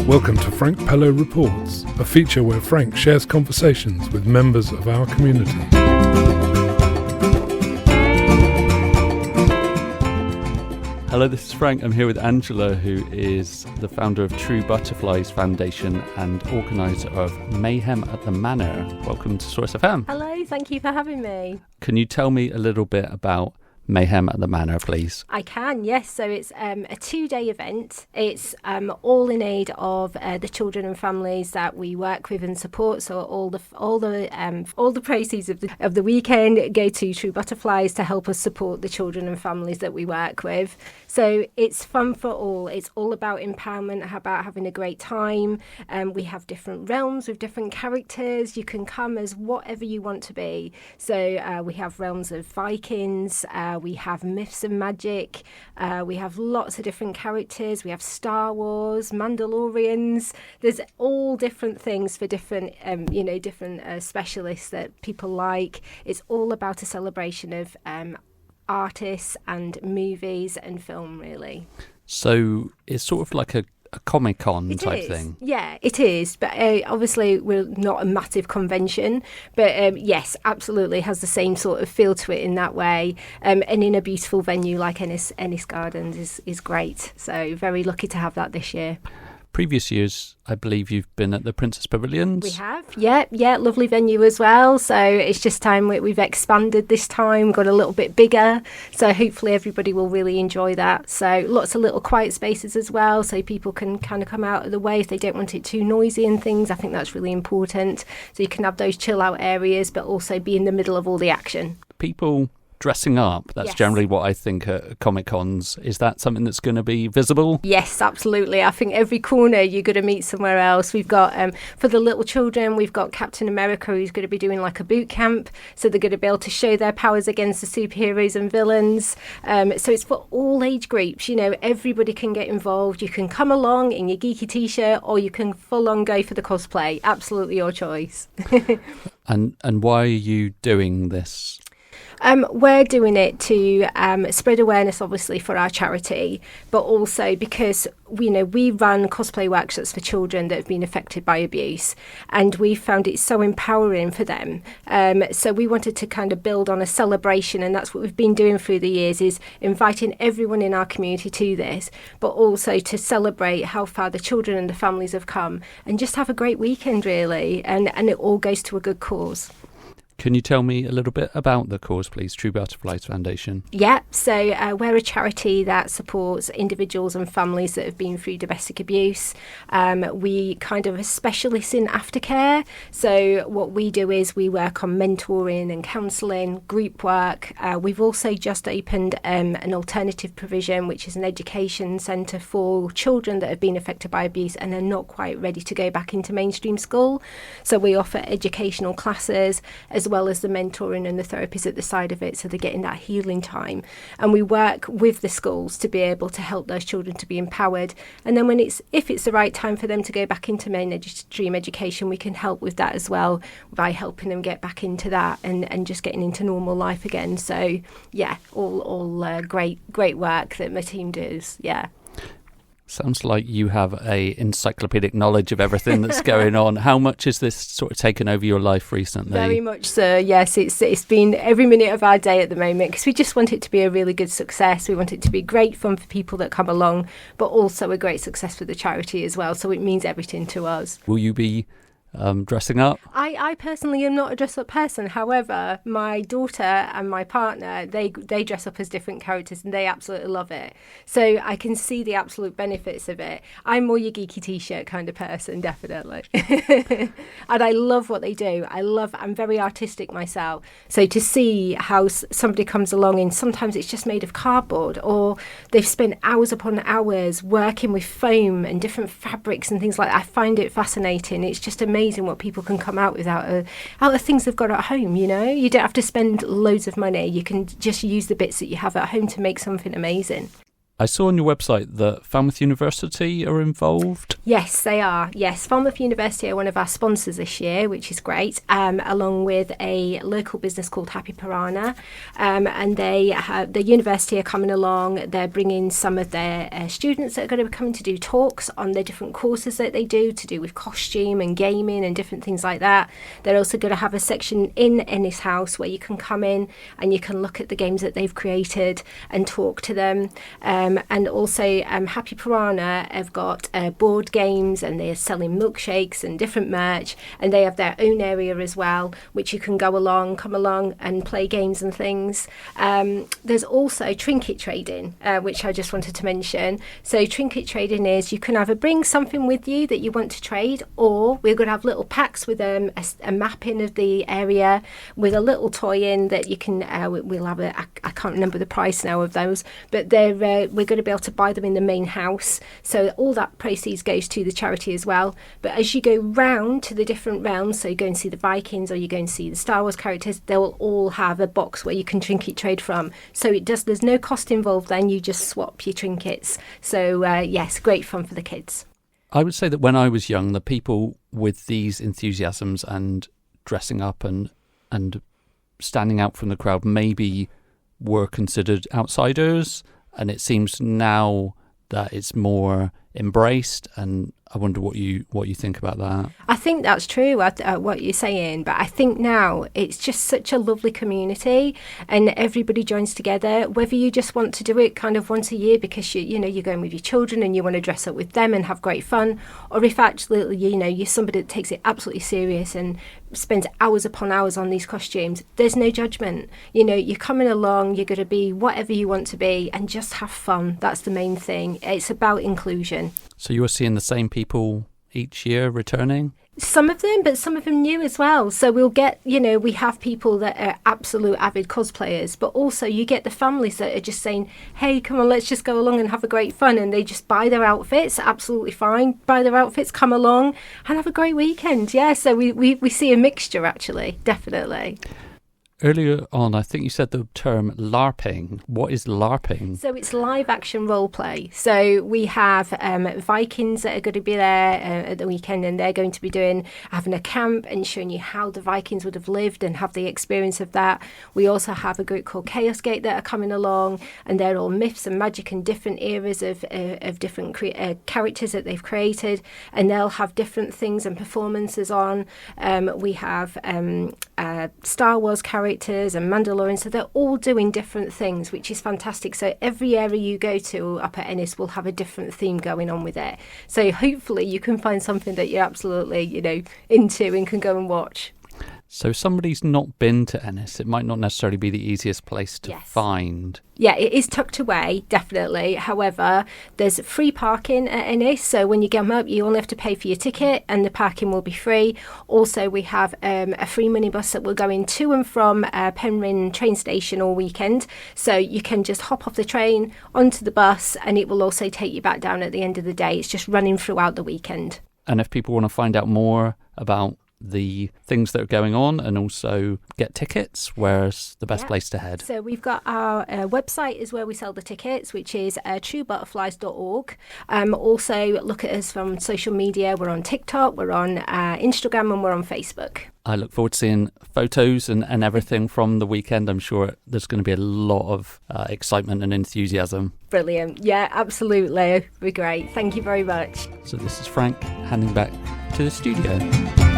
Welcome to Frank Pello Reports, a feature where Frank shares conversations with members of our community. Hello, this is Frank. I'm here with Angela, who is the founder of True Butterflies Foundation and organiser of Mayhem at the Manor. Welcome to Source FM. Hello, thank you for having me. Can you tell me a little bit about Mayhem at the Manor, please? I can, yes. So it's a 2-day event. It's all in aid of the children and families that we work with and support. So all the proceeds of the weekend go to True Butterflies to help us support the children and families that we work with. So it's fun for all. It's all about empowerment, about having a great time. We have different realms with different characters. You can come as whatever you want to be. So we have realms of Vikings. We have myths and magic. We have lots of different characters. We have Star Wars, Mandalorians. There's all different things for different, different specialists that people like. It's all about a celebration of artists and movies and film, really. So it's sort of like a Comic-Con type is. Thing. Yeah, it is. But obviously we're not a massive convention. But yes, absolutely has the same sort of feel to it in that way. And in a beautiful venue like Ennis Gardens is great. So very lucky to have that this year. Previous years, I believe you've been at the Princess Pavilions. We have, yeah, lovely venue as well. So it's just time we've expanded this time, got a little bit bigger. So hopefully everybody will really enjoy that. So lots of little quiet spaces as well, so people can kind of come out of the way if they don't want it too noisy and things. I think that's really important. So you can have those chill out areas, but also be in the middle of all the action. People dressing up, that's generally what I think at Comic-Cons. Is that something that's going to be visible? Yes, absolutely. I think every corner you're going to meet somewhere else. We've got, for the little children, we've got Captain America, who's going to be doing like a boot camp. So they're going to be able to show their powers against the superheroes and villains. So it's for all age groups. You know, everybody can get involved. You can come along in your geeky t-shirt, or you can full on go for the cosplay. Absolutely your choice. And why are you doing this? We're doing it to spread awareness, obviously, for our charity, but also because, we run cosplay workshops for children that have been affected by abuse, and we found it so empowering for them. So we wanted to kind of build on a celebration, and that's what we've been doing through the years, is inviting everyone in our community to this, but also to celebrate how far the children and the families have come, and just have a great weekend, really, and it all goes to a good cause. Can you tell me a little bit about the cause, please? True Butterflies Foundation. Yeah, so we're a charity that supports individuals and families that have been through domestic abuse. We kind of are specialists in aftercare. So what we do is we work on mentoring and counselling, group work. We've also just opened an alternative provision, which is an education centre for children that have been affected by abuse and are not quite ready to go back into mainstream school. So we offer educational classes as well as the mentoring and the therapies at the side of it, so they're getting that healing time. And we work with the schools to be able to help those children to be empowered. And then if it's the right time for them to go back into mainstream education, we can help with that as well by helping them get back into that and just getting into normal life again. So yeah, all great work that my team does. Yeah. Sounds like you have a encyclopedic knowledge of everything that's going on. How much has this sort of taken over your life recently? Very much so, yes. It's been every minute of our day at the moment, because we just want it to be a really good success. We want it to be great fun for people that come along, but also a great success for the charity as well. So it means everything to us. Will you be dressing up? I personally am not a dress-up person. However, my daughter and my partner, they dress up as different characters, and they absolutely love it. So I can see the absolute benefits of it. I'm more your geeky t-shirt kind of person, definitely. And I love what they do. I'm very artistic myself. So to see how somebody comes along, and sometimes it's just made of cardboard, or they've spent hours upon hours working with foam and different fabrics and things like that. I find it fascinating. It's just amazing what people can come out with out of things they've got at home. You don't have to spend loads of money. You can just use the bits that you have at home to make something amazing. I saw on your website that Falmouth University are involved. Yes, they are. Yes, Falmouth University are one of our sponsors this year, which is great, along with a local business called Happy Piranha. And the university are coming along. They're bringing some of their students that are going to be coming to do talks on the different courses that they do to do with costume and gaming and different things like that. They're also going to have a section in Ennis House where you can come in and you can look at the games that they've created and talk to them. And also Happy Piranha have got board games, and they're selling milkshakes and different merch, and they have their own area as well, which you can come along and play games and things. There's also trinket trading, which I just wanted to mention. So trinket trading is you can either bring something with you that you want to trade, or we're going to have little packs with a mapping of the area with a little toy in that you can, we'll have I can't remember the price now of those, but we're going to be able to buy them in the main house, so all that proceeds goes to the charity as well. But as you go round to the different realms, so you go and see the Vikings or you go and see the Star Wars characters, they'll all have a box where you can trinket trade from. So there's no cost involved then, you just swap your trinkets. So yes, great fun for the kids. I would say that when I was young, the people with these enthusiasms and dressing up and standing out from the crowd maybe were considered outsiders. And it seems now that it's more embraced, and I wonder what you think about that. I think that's true, what you're saying, but I think now it's just such a lovely community and everybody joins together, whether you just want to do it kind of once a year because you're going with your children and you want to dress up with them and have great fun, or if actually you're somebody that takes it absolutely serious and spends hours upon hours on these costumes. There's no judgment. You're coming along, you're going to be whatever you want to be and just have fun. That's the main thing. It's about inclusion. So you are seeing the same people each year returning? Some of them, but some of them new as well. So we'll get, we have people that are absolute avid cosplayers, but also you get the families that are just saying, hey, come on, let's just go along and have a great fun. And they just buy their outfits, absolutely fine, buy their outfits, come along and have a great weekend. Yeah, so we see a mixture, actually, definitely. Earlier on, I think you said the term LARPing. What is LARPing? So it's live action role play. So we have Vikings that are going to be there at the weekend, and they're going to be having a camp and showing you how the Vikings would have lived and have the experience of that. We also have a group called Chaos Gate that are coming along, and they're all myths and magic and different eras of different characters that they've created, and they'll have different things and performances on. We have Star Wars characters and Mandalorian, so they're all doing different things, which is fantastic. So every area you go to up at Ennis will have a different theme going on with it. So hopefully you can find something that you're absolutely, into and can go and watch. So if somebody's not been to Ennis, it might not necessarily be the easiest place to find. Yeah, it is tucked away, definitely. However, there's free parking at Ennis, so when you come up, you only have to pay for your ticket and the parking will be free. Also, we have a free minibus that will go in to and from Penryn train station all weekend. So you can just hop off the train, onto the bus, and it will also take you back down at the end of the day. It's just running throughout the weekend. And if people want to find out more about the things that are going on and also get tickets, where's the best place to head? So we've got our website is where we sell the tickets, which is truebutterflies.org. Also look at us from social media. We're on TikTok, we're on Instagram, and we're on Facebook. I look forward to seeing photos and everything from the weekend. I'm sure there's going to be a lot of excitement and enthusiasm. Brilliant. Yeah, absolutely. It'll be great. Thank you very much. So this is Frank handing back to the studio.